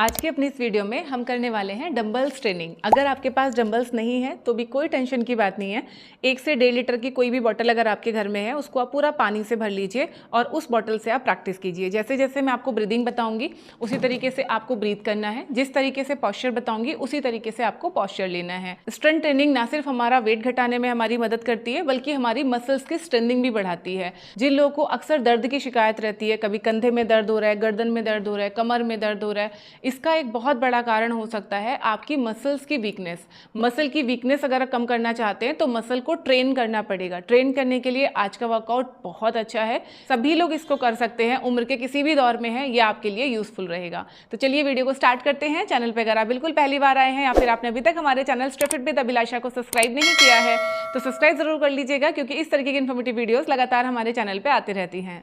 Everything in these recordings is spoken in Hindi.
आज की अपनी इस वीडियो में हम करने वाले हैं डंबल्स ट्रेनिंग। अगर आपके पास डंबल्स नहीं है तो भी कोई टेंशन की बात नहीं है। 1 से 1.5 लीटर की कोई भी बॉटल अगर आपके घर में है उसको आप पूरा पानी से भर लीजिए और उस बॉटल से आप प्रैक्टिस कीजिए। जैसे जैसे मैं आपको ब्रीदिंग बताऊंगी उसी तरीके से आपको ब्रीथ करना है। जिस तरीके से पॉस्चर बताऊंगी उसी तरीके से आपको पॉस्चर लेना है। स्ट्रेंथ ट्रेनिंग ना सिर्फ हमारा वेट घटाने में हमारी मदद करती है बल्कि हमारी मसल्स की स्ट्रेंथिंग भी बढ़ाती है। जिन लोगों को अक्सर दर्द की शिकायत रहती है, कभी कंधे में दर्द हो रहा है, गर्दन में दर्द हो रहा है, कमर में दर्द हो रहा है, इसका एक बहुत बड़ा कारण हो सकता है आपकी मसल्स की वीकनेस। मसल की वीकनेस अगर आप कम करना चाहते हैं तो मसल को ट्रेन करना पड़ेगा। ट्रेन करने के लिए आज का वर्कआउट बहुत अच्छा है, सभी लोग इसको कर सकते हैं, उम्र के किसी भी दौर में है, ये आपके लिए यूजफुल रहेगा। तो चलिए वीडियो को स्टार्ट करते हैं। चैनल पर अगर आप बिल्कुल पहली बार आए हैं या फिर आपने अभी तक हमारे चैनल स्ट्रेफिट विद अभिलाषा को सब्सक्राइब नहीं किया है तो सब्सक्राइब जरूर कर लीजिएगा, क्योंकि इस तरीके की इन्फॉर्मेटिव वीडियोस लगातार हमारे चैनल पे आती रहती हैं।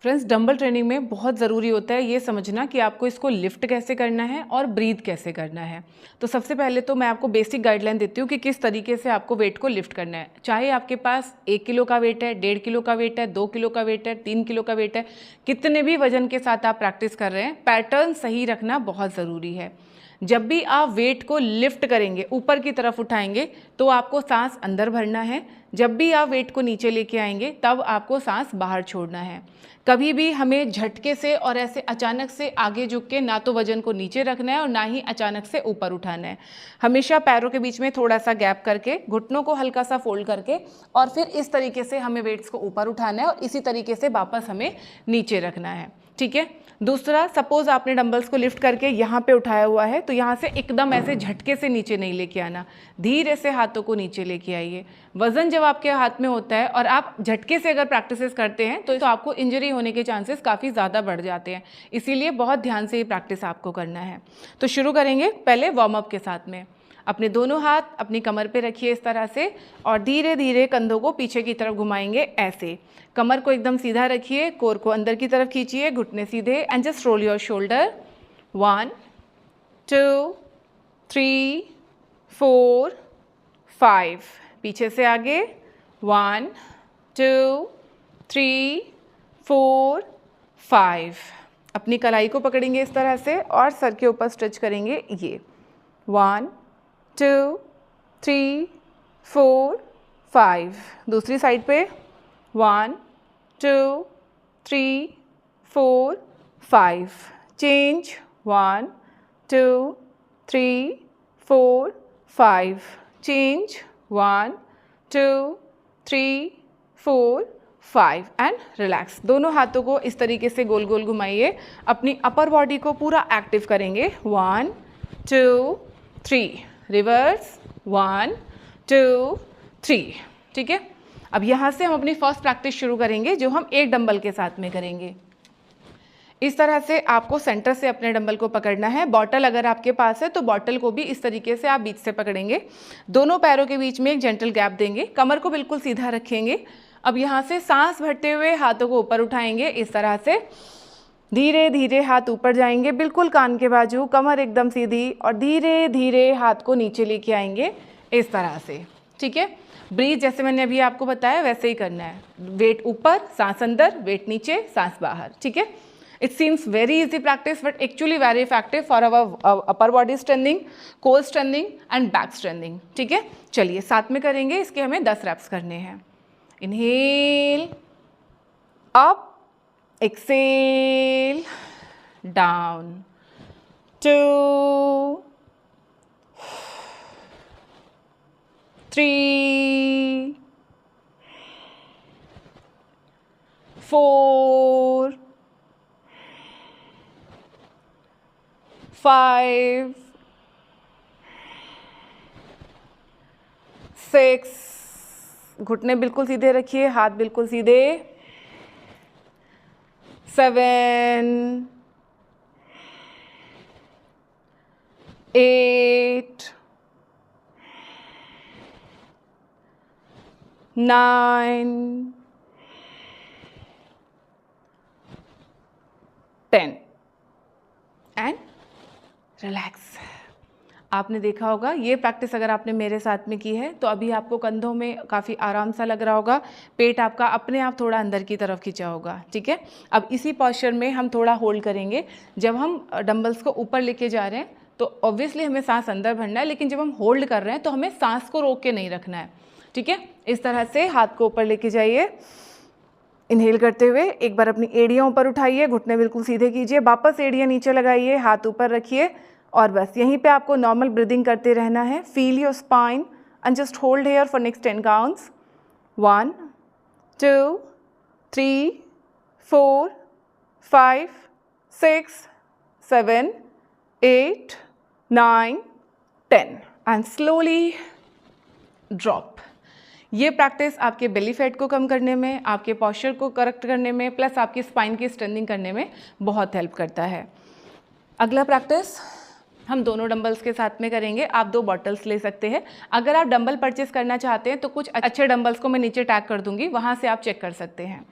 फ्रेंड्स, डंबल ट्रेनिंग में बहुत ज़रूरी होता है ये समझना कि आपको इसको लिफ्ट कैसे करना है और ब्रीथ कैसे करना है। तो सबसे पहले तो मैं आपको बेसिक गाइडलाइन देती हूँ कि किस तरीके से आपको वेट को लिफ्ट करना है। चाहे आपके पास 1 किलो का वेट है, 1.5 किलो का वेट है, 2 किलो का वेट है, 3 किलो का वेट है, कितने भी वजन के साथ आप प्रैक्टिस कर रहे हैं, पैटर्न सही रखना बहुत ज़रूरी है। जब भी आप वेट को लिफ्ट करेंगे, ऊपर की तरफ उठाएंगे, तो आपको सांस अंदर भरना है। जब भी आप वेट को नीचे लेके आएंगे तब आपको सांस बाहर छोड़ना है। कभी भी हमें झटके से और ऐसे अचानक से आगे झुक के ना तो वजन को नीचे रखना है और ना ही अचानक से ऊपर उठाना है। हमेशा पैरों के बीच में थोड़ा सा गैप करके, घुटनों को हल्का सा फोल्ड करके और फिर इस तरीके से हमें वेट्स को ऊपर उठाना है और इसी तरीके से वापस हमें नीचे रखना है। ठीक है। दूसरा, सपोज आपने डंबल्स को लिफ्ट करके यहाँ पे उठाया हुआ है तो यहाँ से एकदम ऐसे झटके से नीचे नहीं लेके आना, धीरे से हाथों को नीचे लेके आइए। वजन जब आपके हाथ में होता है और आप झटके से अगर प्रैक्टिसेस करते हैं तो आपको इंजरी होने के चांसेस काफ़ी ज़्यादा बढ़ जाते हैं, इसीलिए बहुत ध्यान से ये प्रैक्टिस आपको करना है। तो शुरू करेंगे पहले वार्म अप के साथ में। अपने दोनों हाथ अपनी कमर पे रखिए इस तरह से और धीरे धीरे कंधों को पीछे की तरफ घुमाएंगे ऐसे। कमर को एकदम सीधा रखिए, कोर को अंदर की तरफ खींचिए, घुटने सीधे and just roll your shoulder. 1 2 3 4 5। पीछे से आगे 1 2 3 4 5। अपनी कलाई को पकड़ेंगे इस तरह से और सर के ऊपर स्ट्रेच करेंगे ये। 1 2 3 4 5। दूसरी साइड पे 1 2 3 4 5। चेंज 1 2 3 4 5। Change 1 2 3 4 5 and relax. दोनों हाथों को इस तरीके से गोल गोल घुमाइए, अपनी अपर बॉडी को पूरा एक्टिव करेंगे। 1 2 3। रिवर्स 1 2 3। ठीक है। अब यहाँ से हम अपनी फर्स्ट प्रैक्टिस शुरू करेंगे जो हम एक डंबल के साथ में करेंगे। इस तरह से आपको सेंटर से अपने डंबल को पकड़ना है। बॉटल अगर आपके पास है तो बॉटल को भी इस तरीके से आप बीच से पकड़ेंगे। दोनों पैरों के बीच में एक जेंटल गैप देंगे, कमर को बिल्कुल सीधा रखेंगे। अब यहाँ से सांस भरते हुए हाथों को ऊपर उठाएंगे इस तरह से, धीरे धीरे हाथ ऊपर जाएंगे, बिल्कुल कान के बाजू, कमर एकदम सीधी और धीरे धीरे हाथ को नीचे लेके आएंगे इस तरह से। ठीक है। ब्रीथ जैसे मैंने अभी आपको बताया वैसे ही करना है। वेट ऊपर, सांस अंदर, वेट नीचे, सांस बाहर। ठीक है। It seems very easy practice but actually very effective for our upper body strengthening, core strengthening and back strengthening. ठीक है। चलिए साथ में करेंगे। इसके हमें 10 रैप्स करने हैं। Inhale up, exhale down, 2 3 4 5 6। घुटने बिल्कुल सीधे रखिए, हाथ बिल्कुल सीधे। 7 8 9 10 एंड रिलैक्स। आपने देखा होगा ये प्रैक्टिस अगर आपने मेरे साथ में की है तो अभी आपको कंधों में काफ़ी आराम सा लग रहा होगा, पेट आपका अपने आप थोड़ा अंदर की तरफ खींचा होगा, ठीक है। अब इसी पॉस्चर में हम थोड़ा होल्ड करेंगे। जब हम डंबल्स को ऊपर लेके जा रहे हैं तो ऑब्वियसली हमें सांस अंदर भरना है, लेकिन जब हम होल्ड कर रहे हैं तो हमें सांस को रोक के नहीं रखना है, ठीक है। इस तरह से हाथ को ऊपर लेके जाइए, इनहेल करते हुए एक बार अपनी एड़ियाँ ऊपर उठाइए, घुटने बिल्कुल सीधे कीजिए, वापस एड़ियाँ नीचे लगाइए, हाथ ऊपर रखिए और बस यहीं पे आपको नॉर्मल ब्रीदिंग करते रहना है। Feel your spine and just hold here for next 10 counts. 1 2 3 4 5 6 7 8 9 10 and slowly drop. ये प्रैक्टिस आपके बेली फैट को कम करने में, आपके पॉस्चर को करेक्ट करने में, प्लस आपकी स्पाइन की स्ट्रेंथनिंग करने में बहुत हेल्प करता है। अगला प्रैक्टिस हम दोनों डंबल्स के साथ में करेंगे। आप 2 बॉटल्स ले सकते हैं। अगर आप डंबल परचेस करना चाहते हैं तो कुछ अच्छे डंबल्स को मैं नीचे टैग कर दूंगी, वहाँ से आप चेक कर सकते हैं।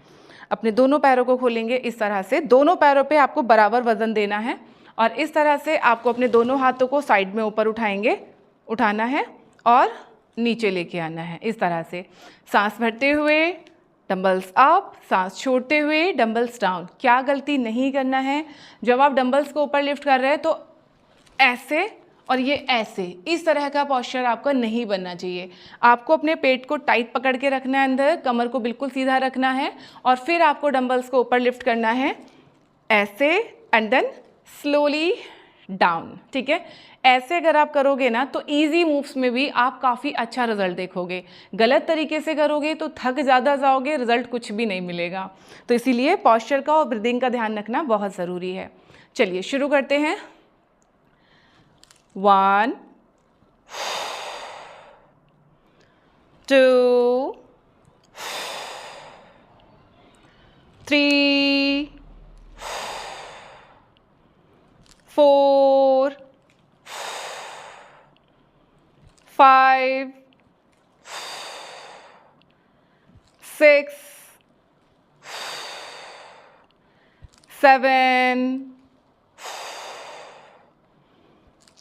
अपने दोनों पैरों को खोलेंगे इस तरह से, दोनों पैरों पे आपको बराबर वजन देना है और इस तरह से आपको अपने दोनों हाथों को साइड में ऊपर उठाना है और नीचे लेके आना है इस तरह से। सांस भरते हुए डंबल्स अप, सांस छोड़ते हुए डंबल्स डाउन। क्या गलती नहीं करना है, जब आप डंबल्स को ऊपर लिफ्ट कर रहे हैं तो ऐसे और ये ऐसे, इस तरह का पॉस्चर आपका नहीं बनना चाहिए। आपको अपने पेट को टाइट पकड़ के रखना है अंदर, कमर को बिल्कुल सीधा रखना है और फिर आपको डंबल्स को ऊपर लिफ्ट करना है ऐसे एंड देन स्लोली डाउन, ठीक है। ऐसे अगर आप करोगे ना तो इजी मूव्स में भी आप काफ़ी अच्छा रिजल्ट देखोगे। गलत तरीके से करोगे तो थक ज़्यादा जाओगे, रिजल्ट कुछ भी नहीं मिलेगा। तो इसीलिए पॉस्चर का और ब्रीदिंग का ध्यान रखना बहुत ज़रूरी है। चलिए शुरू करते हैं। 1 2 3 4 5 6 7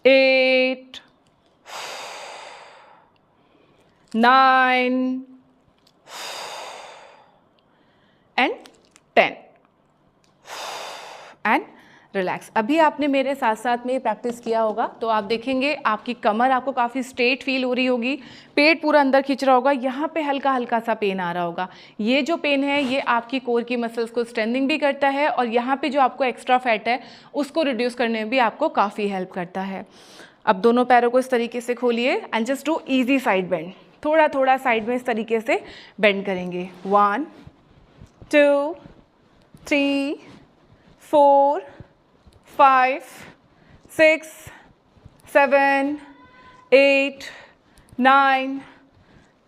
8 9 and 10 एंड रिलैक्स। अभी आपने मेरे साथ साथ में प्रैक्टिस किया होगा तो आप देखेंगे आपकी कमर आपको काफ़ी स्ट्रेट फील हो रही होगी, पेट पूरा अंदर खींच रहा होगा, यहाँ पे हल्का हल्का सा पेन आ रहा होगा। ये जो पेन है ये आपकी कोर की मसल्स को स्ट्रेंथनिंग भी करता है और यहाँ पे जो आपको एक्स्ट्रा फैट है उसको रिड्यूस करने में भी आपको काफ़ी हेल्प करता है। अब दोनों पैरों को इस तरीके से खोलिए and just do easy side bend. थोड़ा थोड़ा साइड में इस तरीके से बेंड करेंगे। 1 2 3 4 5 6 7 8 9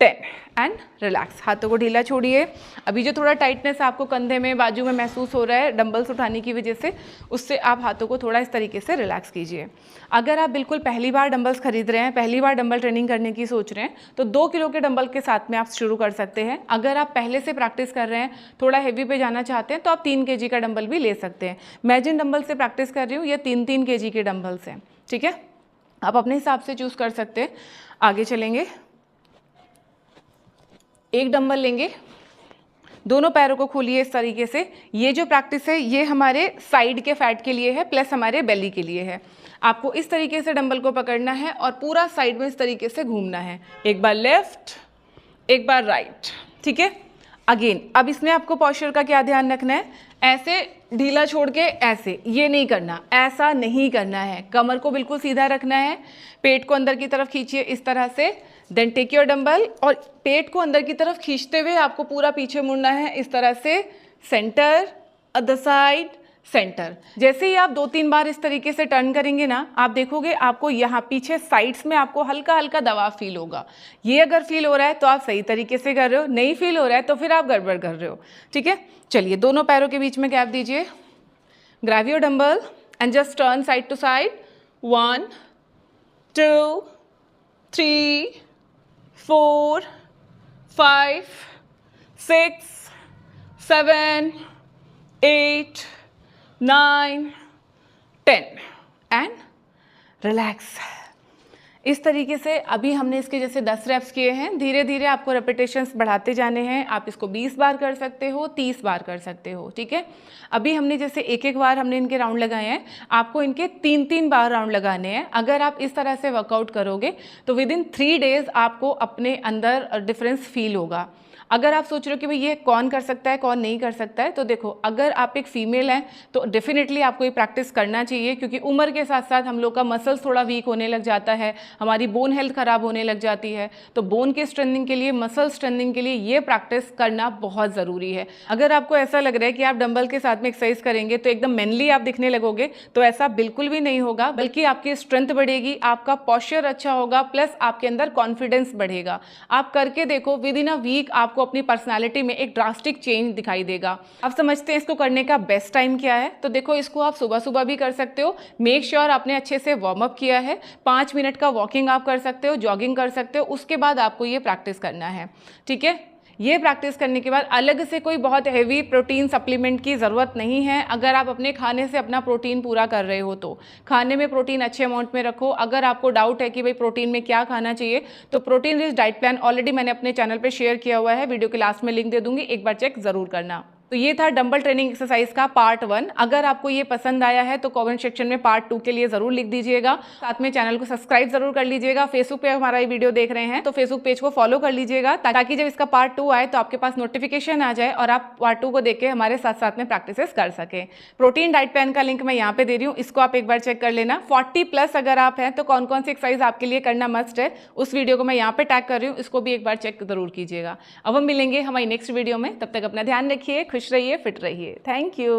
10 एंड रिलैक्स। हाथों को ढीला छोड़िए। अभी जो थोड़ा टाइटनेस आपको कंधे में, बाजू में महसूस हो रहा है डंबल्स उठाने की वजह से, उससे आप हाथों को थोड़ा इस तरीके से रिलैक्स कीजिए। अगर आप बिल्कुल पहली बार डंबल्स खरीद रहे हैं, पहली बार डंबल ट्रेनिंग करने की सोच रहे हैं तो 2 किलो के डंबल के साथ में आप शुरू कर सकते हैं। अगर आप पहले से प्रैक्टिस कर रहे हैं, थोड़ा हेवी पे जाना चाहते हैं तो आप 3 kg का डंबल भी ले सकते हैं। मैं जिन डंबल से प्रैक्टिस कर रही हूँ ये 3-3 kg के डंबल्स हैं, ठीक है। आप अपने हिसाब से चूज़ कर सकते हैं। आगे चलेंगे, एक डंबल लेंगे, दोनों पैरों को खोलिए इस तरीके से। ये जो प्रैक्टिस है ये हमारे साइड के फैट के लिए है प्लस हमारे बेली के लिए है। आपको इस तरीके से डंबल को पकड़ना है और पूरा साइड में इस तरीके से घूमना है, एक बार लेफ्ट एक बार राइट, ठीक है। अगेन अब इसमें आपको पॉस्चर का क्या ध्यान रखना है, ऐसे ढीला छोड़ के ऐसे, ये नहीं करना, ऐसा नहीं करना है। कमर को बिल्कुल सीधा रखना है, पेट को अंदर की तरफ खींचिए इस तरह से, देन टेक योर डंबल और पेट को अंदर की तरफ खींचते हुए आपको पूरा पीछे मुड़ना है इस तरह से, सेंटर, अदर साइड, सेंटर। जैसे ही आप 2-3 बार इस तरीके से टर्न करेंगे ना, आप देखोगे आपको यहाँ पीछे साइड्स में आपको हल्का हल्का दबाव फील होगा। ये अगर फील हो रहा है तो आप सही तरीके से कर रहे हो, नहीं फील हो रहा है तो फिर आप गड़बड़ कर रहे हो, ठीक है। चलिए दोनों पैरों के बीच में गैप दीजिए, grab your dumbbell and just turn side to side. 1 2 3 4 5 6 7 8 9 10 and relax. इस तरीके से अभी हमने इसके जैसे 10 रेप्स किए हैं, धीरे धीरे आपको रेपिटेशंस बढ़ाते जाने हैं। आप इसको 20 बार कर सकते हो, 30 बार कर सकते हो, ठीक है। अभी हमने जैसे एक एक बार हमने इनके राउंड लगाए हैं, आपको इनके 3-3 बार राउंड लगाने हैं। अगर आप इस तरह से वर्कआउट करोगे तो विद इन 3 डेज आपको अपने अंदर डिफरेंस फील होगा। अगर आप सोच रहे हो कि भाई ये कौन कर सकता है कौन नहीं कर सकता है, तो देखो अगर आप एक फीमेल हैं तो डेफिनेटली आपको ये प्रैक्टिस करना चाहिए, क्योंकि उम्र के साथ साथ हम लोग का मसल्स थोड़ा वीक होने लग जाता है, हमारी बोन हेल्थ खराब होने लग जाती है। तो बोन के स्ट्रेंथनिंग के लिए, मसल स्ट्रेंथनिंग के लिए ये प्रैक्टिस करना बहुत ज़रूरी है। अगर आपको ऐसा लग रहा है कि आप डंबल के साथ में एक्सरसाइज करेंगे तो एकदम मैनली आप दिखने लगोगे, तो ऐसा बिल्कुल भी नहीं होगा, बल्कि आपकी स्ट्रेंथ बढ़ेगी, आपका पॉस्चर अच्छा होगा, प्लस आपके अंदर कॉन्फिडेंस बढ़ेगा। आप करके देखो, विद इन अ वीक आपको अपनी पर्सनालिटी में एक ड्रास्टिक चेंज दिखाई देगा। अब समझते हैं इसको करने का बेस्ट टाइम क्या है। तो देखो इसको आप सुबह सुबह भी कर सकते हो, मेक श्योर आपने अच्छे से वार्म अप किया है। 5 मिनट का वॉकिंग आप कर सकते हो, जॉगिंग कर सकते हो, उसके बाद आपको ये प्रैक्टिस करना है, ठीक है। ये प्रैक्टिस करने के बाद अलग से कोई बहुत हैवी प्रोटीन सप्लीमेंट की ज़रूरत नहीं है। अगर आप अपने खाने से अपना प्रोटीन पूरा कर रहे हो तो खाने में प्रोटीन अच्छे अमाउंट में रखो। अगर आपको डाउट है कि भाई प्रोटीन में क्या खाना चाहिए, तो protein rich diet plan already मैंने अपने चैनल पे शेयर किया हुआ है, वीडियो के लास्ट में लिंक दे दूंगी, एक बार चेक ज़रूर करना। तो ये था डंबल ट्रेनिंग एक्सरसाइज का पार्ट 1। अगर आपको ये पसंद आया है तो कमेंट सेक्शन में पार्ट 2 के लिए ज़रूर लिख दीजिएगा। साथ में चैनल को सब्सक्राइब ज़रूर कर लीजिएगा। फेसबुक पे हमारा ये वीडियो देख रहे हैं तो फेसबुक पेज को फॉलो कर लीजिएगा, ताकि जब इसका पार्ट 2 आए तो आपके पास नोटिफिकेशन आ जाए और आप पार्ट 2 को देख के हमारे साथ साथ में प्रैक्टिसेस कर सकें। प्रोटीन डाइट प्लान का लिंक मैं यहाँ पे दे रही हूँ, इसको आप एक बार चेक कर लेना। 40+ अगर आप हैं तो कौन कौन सी एक्सरसाइज आपके लिए करना मस्ट है, उस वीडियो को मैं यहाँ पे टैग कर रही हूँ, इसको भी एक बार चेक जरूर कीजिएगा। अब हम मिलेंगे हमारी नेक्स्ट वीडियो में, तब तक अपना ध्यान रखिए, खुश रहिए, फिट रहिए। Thank you.